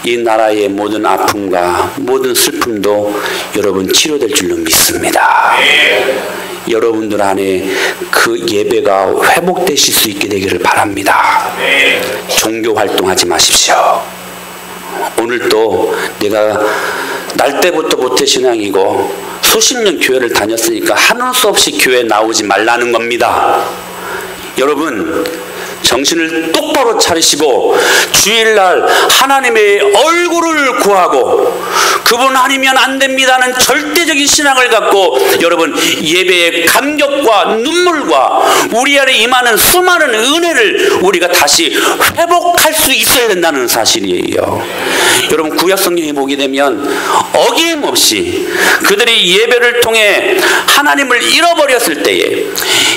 이 나라의 모든 아픔과 모든 슬픔도 여러분 치료될 줄로 믿습니다. 여러분들 안에 그 예배가 회복되실 수 있게 되기를 바랍니다. 종교 활동하지 마십시오. 오늘도 내가 날 때부터 모태신앙이고 수십 년 교회를 다녔으니까 하는 수 없이 교회 나오지 말라는 겁니다. 여러분 정신을 똑바로 차리시고 주일날 하나님의 얼굴을 구하고 그분 아니면 안 됩니다는 절대적인 신앙을 갖고 여러분 예배의 감격과 눈물과 우리 안에 임하는 수많은 은혜를 우리가 다시 회복할 수 있어야 된다는 사실이에요. 여러분 구약 성경에 보게 되면 어김없이 그들이 예배를 통해 하나님을 잃어버렸을 때에,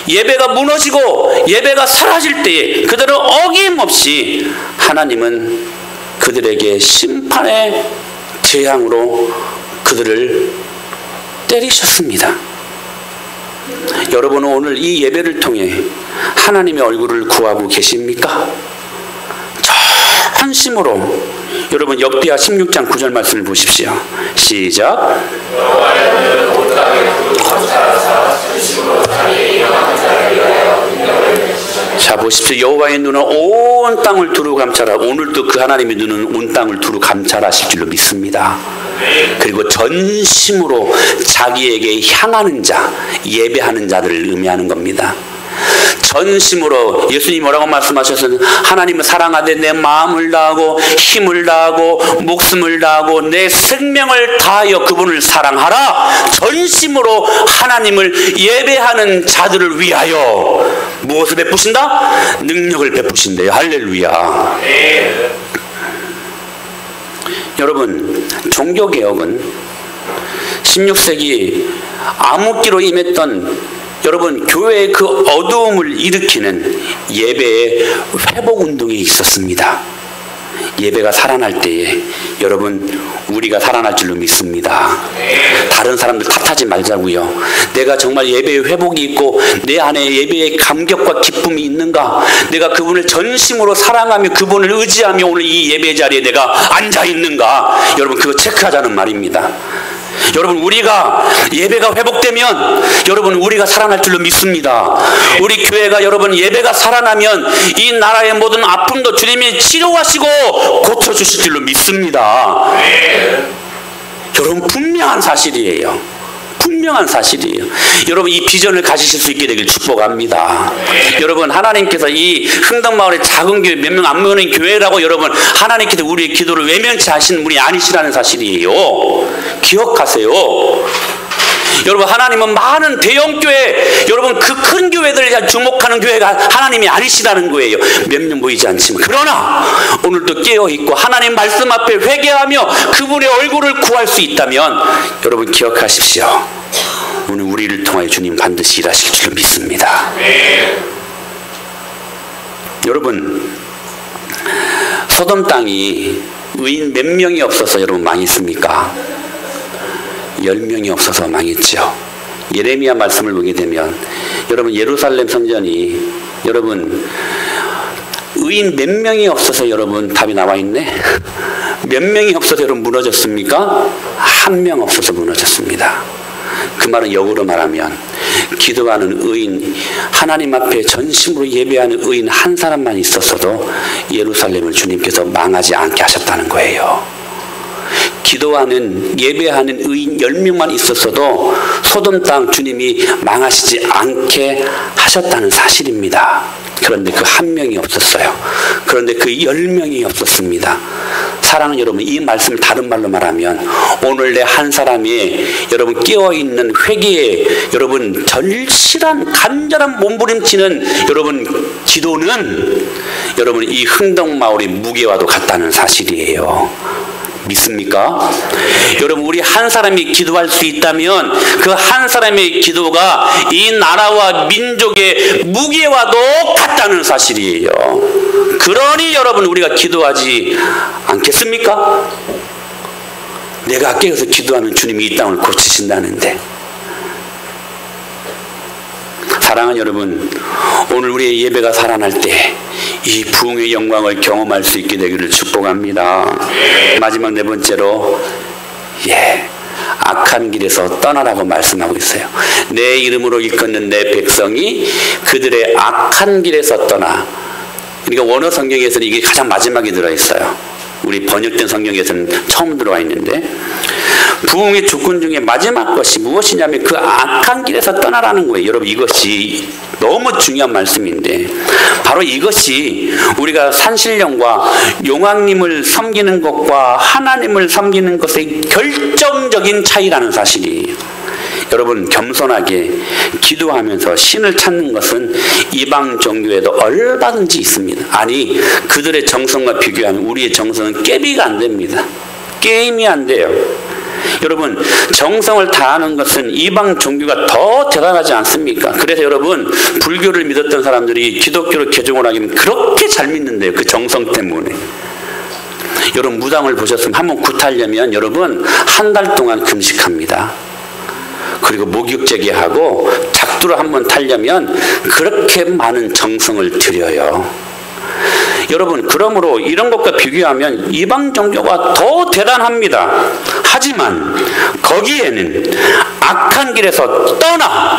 예배가 무너지고 예배가 사라질 때에 그들은 어김없이 하나님은 그들에게 심판의 재앙으로 그들을 때리셨습니다. 여러분은 오늘 이 예배를 통해 하나님의 얼굴을 구하고 계십니까? 전심으로 여러분 역대하 16장 9절 말씀을 보십시오. 시작. 보십시오. 여호와의 눈은 온 땅을 두루 감찰하고 오늘도 그 하나님의 눈은 온 땅을 두루 감찰하실 줄로 믿습니다. 그리고 전심으로 자기에게 향하는 자, 예배하는 자들을 의미하는 겁니다. 전심으로 예수님이 뭐라고 말씀하셨어요? 하나님을 사랑하되 내 마음을 다하고 힘을 다하고 목숨을 다하고 내 생명을 다하여 그분을 사랑하라. 전심으로 하나님을 예배하는 자들을 위하여 무엇을 베푸신다? 능력을 베푸신대요. 할렐루야. 여러분, 종교개혁은 16세기 암흑기로 임했던 여러분 교회의 그 어두움을 일으키는 예배의 회복운동이 있었습니다. 예배가 살아날 때에 여러분 우리가 살아날 줄로 믿습니다. 다른 사람들 탓하지 말자고요. 내가 정말 예배의 회복이 있고 내 안에 예배의 감격과 기쁨이 있는가? 내가 그분을 전심으로 사랑하며 그분을 의지하며 오늘 이 예배 자리에 내가 앉아 있는가? 여러분 그거 체크하자는 말입니다. 여러분 우리가 예배가 회복되면 여러분 우리가 살아날 줄로 믿습니다. 우리 교회가 여러분 예배가 살아나면 이 나라의 모든 아픔도 주님이 치료하시고 고쳐주실 줄로 믿습니다. 여러분 분명한 사실이에요. 분명한 사실이에요. 여러분 이 비전을 가지실 수 있게 되길 축복합니다. 여러분 하나님께서 이 흥덕마을의 작은 교회 몇 명 안 모이는 교회라고 여러분 하나님께서 우리의 기도를 외면치 하시는 분이 아니시라는 사실이에요. 기억하세요. 여러분 하나님은 많은 대형교회 여러분 그 큰 교회들을 주목하는 교회가 하나님이 아니시라는 거예요. 몇 명 보이지 않지만 그러나 오늘도 깨어있고 하나님 말씀 앞에 회개하며 그분의 얼굴을 구할 수 있다면 여러분 기억하십시오. 오늘 우리를 통하여 주님 반드시 일하실 줄 믿습니다. 여러분 소돔 땅이 의인 몇 명이 없어서 여러분 망했습니까? 10명이 없어서 망했죠. 예레미야 말씀을 보게 되면 여러분 예루살렘 성전이 여러분 의인 몇 명이 없어서 여러분 답이 나와 있네. 몇 명이 없어서 여러분 무너졌습니까? 한 명 없어서 무너졌습니다. 그 말은 역으로 말하면 기도하는 의인 하나님 앞에 전심으로 예배하는 의인 한 사람만 있었어도 예루살렘을 주님께서 망하지 않게 하셨다는 거예요. 기도하는 예배하는 의인 10명만 있었어도 소돔 땅 주님이 망하시지 않게 하셨다는 사실입니다. 그런데 그 한 명이 없었어요. 그런데 그 10명이 없었습니다. 사랑하는 여러분 이 말씀을 다른 말로 말하면 오늘 내 한 사람이 여러분 깨어있는 회개에 여러분 절실한 간절한 몸부림치는 여러분 기도는 여러분 이 흥덕마을의 무게와도 같다는 사실이에요. 믿습니까? 여러분 우리 한 사람이 기도할 수 있다면 그 한 사람의 기도가 이 나라와 민족의 무게와도 같다는 사실이에요. 그러니 여러분 우리가 기도하지 않겠습니까? 내가 깨어서 기도하면 주님이 이 땅을 고치신다는데. 사랑하는 여러분 오늘 우리의 예배가 살아날 때 이 부흥의 영광을 경험할 수 있게 되기를 축복합니다. 마지막 네 번째로 악한 길에서 떠나라고 말씀하고 있어요. 내 이름으로 일컫는 내 백성이 그들의 악한 길에서 떠나. 그러니까 원어 성경에서는 이게 가장 마지막에 들어있어요. 우리 번역된 성경에서는 처음 들어와 있는데 부흥의 조건 중에 마지막 것이 무엇이냐면 그 악한 길에서 떠나라는 거예요. 여러분 이것이 너무 중요한 말씀인데 바로 이것이 우리가 산신령과 용왕님을 섬기는 것과 하나님을 섬기는 것의 결정적인 차이라는 사실이에요. 여러분 겸손하게 기도하면서 신을 찾는 것은 이방 종교에도 얼마든지 있습니다. 아니 그들의 정성과 비교하면 우리의 정성은 깨비가 안 됩니다. 게임이 안 돼요. 여러분 정성을 다하는 것은 이방 종교가 더 대단하지 않습니까? 그래서 여러분 불교를 믿었던 사람들이 기독교로 개종을 하기는 그렇게 잘 믿는데요. 그 정성 때문에. 여러분 무당을 보셨으면 한번 굿하려면 여러분 한 달 동안 금식합니다. 그리고 목욕제기하고 작두를 한번 타려면 그렇게 많은 정성을 들여요. 여러분 그러므로 이런 것과 비교하면 이방 종교가 더 대단합니다. 하지만 거기에는 악한 길에서 떠나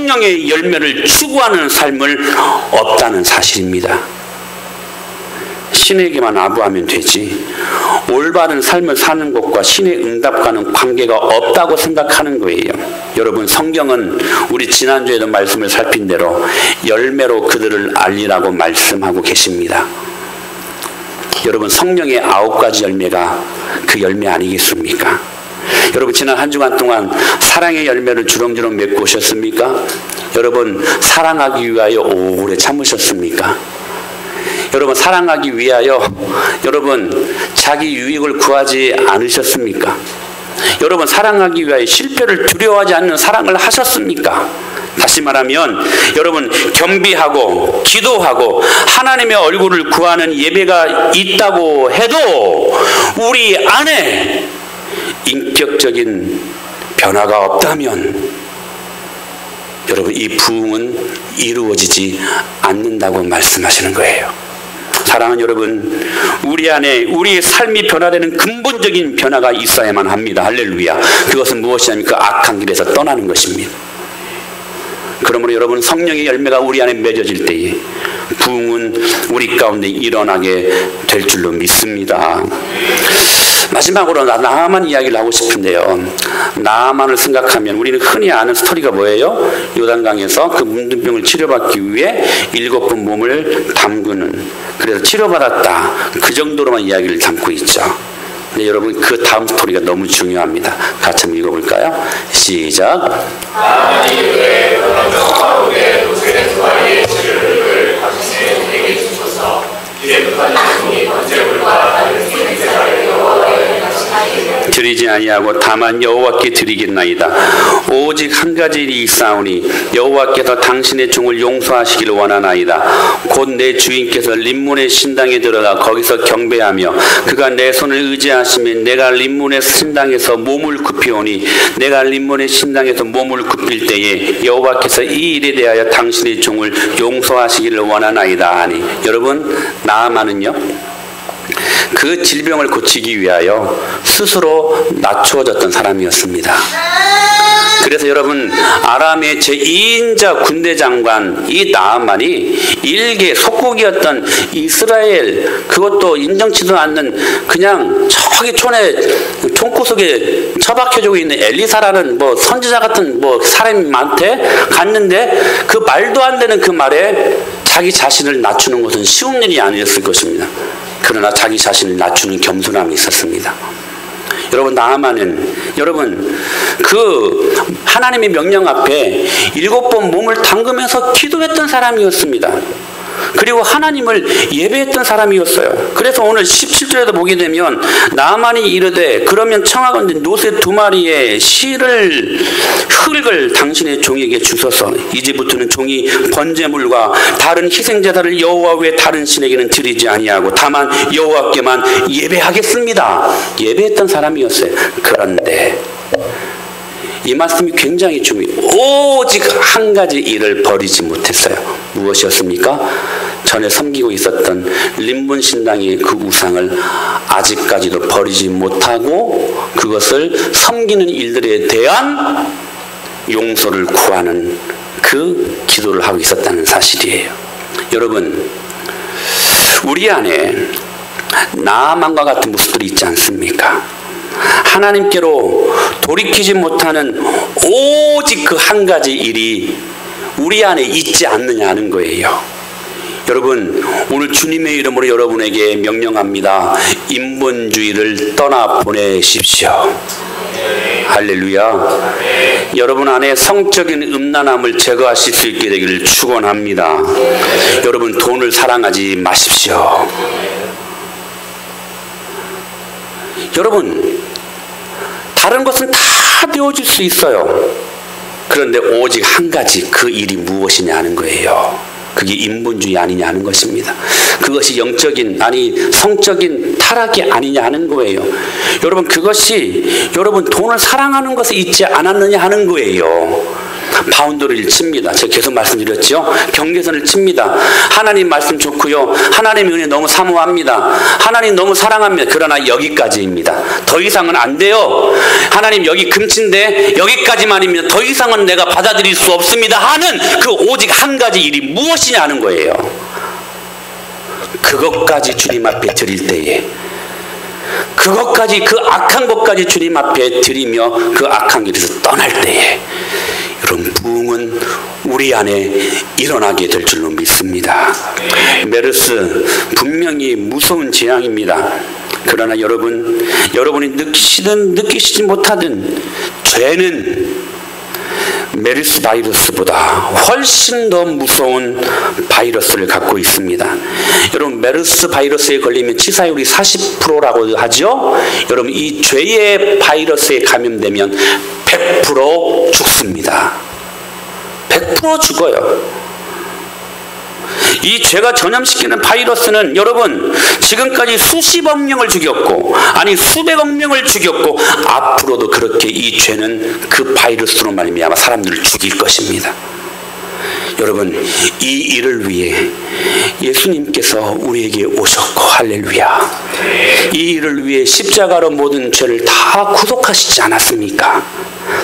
성령의 열매를 추구하는 삶을 없다는 사실입니다. 신에게만 아부하면 되지 올바른 삶을 사는 것과 신의 응답과는 관계가 없다고 생각하는 거예요. 여러분, 성경은 우리 지난주에도 말씀을 살핀 대로 열매로 그들을 알리라고 말씀하고 계십니다. 여러분, 성령의 9가지 열매가 그 열매 아니겠습니까? 여러분, 지난 한 주간 동안 사랑의 열매를 주렁주렁 맺고 오셨습니까? 여러분, 사랑하기 위하여 오래 참으셨습니까? 여러분, 사랑하기 위하여 여러분 자기 유익을 구하지 않으셨습니까? 여러분, 사랑하기 위하여 실패를 두려워하지 않는 사랑을 하셨습니까? 다시 말하면 여러분, 겸비하고 기도하고 하나님의 얼굴을 구하는 예배가 있다고 해도 우리 안에 인격적인 변화가 없다면 여러분, 이 부흥은 이루어지지 않는다고 말씀하시는 거예요. 사랑하는 여러분, 우리 안에 우리의 삶이 변화되는 근본적인 변화가 있어야만 합니다. 할렐루야. 그것은 무엇이냐니까 악한 길에서 떠나는 것입니다. 그러므로 여러분, 성령의 열매가 우리 안에 맺어질 때에 부흥은 우리 가운데 일어나게 될 줄로 믿습니다. 마지막으로 나아만 이야기를 하고 싶은데요. 나아만을 생각하면 우리는 흔히 아는 스토리가 뭐예요? 요단강에서 그 문둥병을 치료받기 위해 7번 몸을 담그는, 그래서 치료받았다, 그 정도로만 이야기를 담고 있죠. 근데 여러분, 그 다음 스토리가 너무 중요합니다. 같이 한번 읽어볼까요? 시작. 드리지 아니하고 다만 여호와께 드리겠나이다. 오직 한 가지 일이 있사오니 여호와께서 당신의 종을 용서하시기를 원하나이다. 곧 내 주인께서 림문의 신당에 들어가 거기서 경배하며 그가 내 손을 의지하시면 내가 림문의 신당에서 몸을 굽히오니 내가 림문의 신당에서 몸을 굽힐 때에 여호와께서 이 일에 대하여 당신의 종을 용서하시기를 원하나이다 하니, 여러분, 나아만은요 그 질병을 고치기 위하여 스스로 낮추어졌던 사람이었습니다. 그래서 여러분, 아람의 제2인자 군대 장관 이 나아만이 일개 속국이었던 이스라엘, 그것도 인정치도 않는 그냥 저기 촌에 총구석에 처박혀지고 있는 엘리사라는 뭐 선지자 같은 뭐 사람한테 갔는데 그 말도 안 되는 그 말에 자기 자신을 낮추는 것은 쉬운 일이 아니었을 것입니다. 그러나 자기 자신을 낮추는 겸손함이 있었습니다. 여러분, 나아만은 여러분 그 하나님의 명령 앞에 7번 몸을 담그면서 기도했던 사람이었습니다. 그리고 하나님을 예배했던 사람이었어요. 그래서 오늘 17절에도 보게 되면 나아만이 이르되 그러면 청하건대 노새 2마리의 흙을 당신의 종에게 주소서. 이제부터는 종이 번제물과 다른 희생제사를 여호와 외 다른 신에게는 드리지 아니하고 다만 여호와께만 예배하겠습니다. 예배했던 사람이었어요. 그런데 이 말씀이 굉장히 중요해요. 오직 한 가지 일을 버리지 못했어요. 무엇이었습니까? 전에 섬기고 있었던 림문 신당의 그 우상을 아직까지도 버리지 못하고 그것을 섬기는 일들에 대한 용서를 구하는 그 기도를 하고 있었다는 사실이에요. 여러분, 우리 안에 나아만과 같은 모습들이 있지 않습니까? 하나님께로 돌이키지 못하는 오직 그 한 가지 일이 우리 안에 있지 않느냐는 거예요. 여러분, 오늘 주님의 이름으로 여러분에게 명령합니다. 인본주의를 떠나보내십시오. 할렐루야. 여러분 안에 성적인 음란함을 제거하실 수 있게 되기를 축원합니다. 여러분, 돈을 사랑하지 마십시오. 여러분, 다른 것은 다 되어질 수 있어요. 그런데 오직 한 가지, 그 일이 무엇이냐는 거예요. 그게 인본주의 아니냐는 것입니다. 그것이 영적인, 아니 성적인 타락이 아니냐 하는 거예요. 여러분, 그것이 여러분 돈을 사랑하는 것에 있지 않았느냐 하는 거예요. 바운더리를 칩니다. 제가 계속 말씀드렸죠. 경계선을 칩니다. 하나님 말씀 좋고요. 하나님의 은혜 너무 사모합니다. 하나님 너무 사랑합니다. 그러나 여기까지입니다. 더 이상은 안 돼요. 하나님 여기 금친데 여기까지만입니다. 더 이상은 내가 받아들일 수 없습니다 하는 그 오직 한 가지 일이 무엇이냐 하는 거예요. 그것까지 주님 앞에 드릴 때에, 그것까지, 그 악한 것까지 주님 앞에 드리며 그 악한 길에서 떠날 때에 여러분 부흥은 우리 안에 일어나게 될 줄로 믿습니다. 메르스 분명히 무서운 재앙입니다. 그러나 여러분이 느끼시든 느끼시지 못하든 죄는 메르스 바이러스보다 훨씬 더 무서운 바이러스를 갖고 있습니다. 여러분 메르스 바이러스에 걸리면 치사율이 40%라고 하죠. 여러분 이 죄의 바이러스에 감염되면 100% 죽습니다. 100% 죽어요. 이 죄가 전염시키는 바이러스는 여러분 지금까지 수십억 명을 죽였고, 아니 수백억 명을 죽였고, 앞으로도 그렇게 이 죄는 그 바이러스로 말미암아 사람들을 죽일 것입니다. 여러분 이 일을 위해 예수님께서 우리에게 오셨고, 할렐루야, 이 일을 위해 십자가로 모든 죄를 다 구속하시지 않았습니까?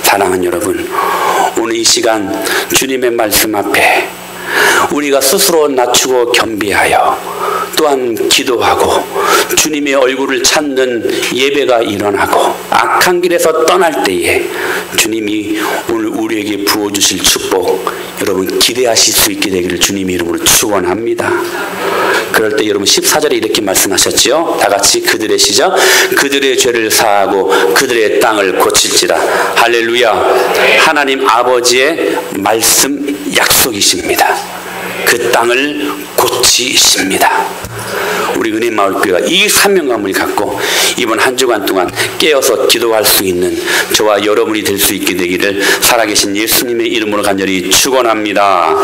사랑하는 여러분, 오늘 이 시간 주님의 말씀 앞에 우리가 스스로 낮추고 겸비하여 또한 기도하고 주님의 얼굴을 찾는 예배가 일어나고 악한 길에서 떠날 때에 주님이 오늘 우리에게 부어주실 축복 여러분 기대하실 수 있게 되기를 주님의 이름으로 축원합니다. 그럴 때 여러분 14절에 이렇게 말씀하셨죠. 다 같이 그들의 시작, 그들의 죄를 사하고 그들의 땅을 고칠지라. 할렐루야. 하나님 아버지의 말씀 약속이십니다. 그 땅을 고치십니다. 우리 은혜마을교회가 이 사명감을 갖고 이번 한 주간 동안 깨어서 기도할 수 있는 저와 여러분이 될 수 있게 되기를 살아계신 예수님의 이름으로 간절히 축원합니다.